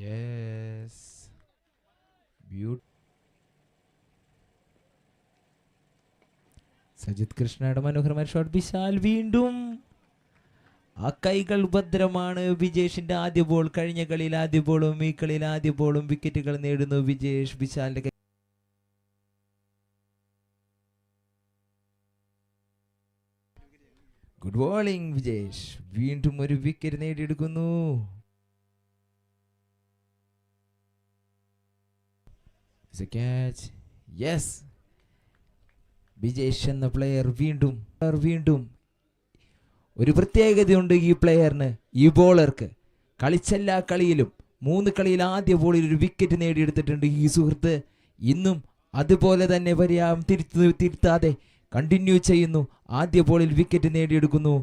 Yes, Sajith കൃഷ്ണയുടെ മനോഹരമായ shot. Vishal വീണ്ടും ആ കൈകൾ ഭദ്രമാണ്. വിജേഷിന്റെ ആദ്യ ബോൾ, കഴിഞ്ഞ കളിയിൽ ആദ്യ ബോളും ഈ കളിയിൽ ആദ്യ ബോളും വിക്കറ്റുകൾ നേടുന്നു വിജേഷ്. വിശാലിന്റെ ഗുഡ് ബോളിംഗ് വിജേഷ്, വീണ്ടും ഒരു വിക്കറ്റ് നേടിയെടുക്കുന്നു. യെസ്, വിജേഷ് എന്ന പ്ലെയർ വീണ്ടും ഒരു പ്രത്യേകതയുണ്ട് ഈ പ്ലെയറിന്, ഈ ബോളർക്ക്. കളിച്ചെല്ലാ കളിയിലും 3 കളിയിൽ ആദ്യ ബോളിൽ ഒരു വിക്കറ്റ് നേടിയെടുത്തിട്ടുണ്ട് ഈ സുഹൃത്ത്. ഇന്നും അതുപോലെ തന്നെ തിരുത്താതെ കണ്ടിന്യൂ ചെയ്യുന്നു. ആദ്യ ബോളിൽ വിക്കറ്റ് നേടിയെടുക്കുന്നു.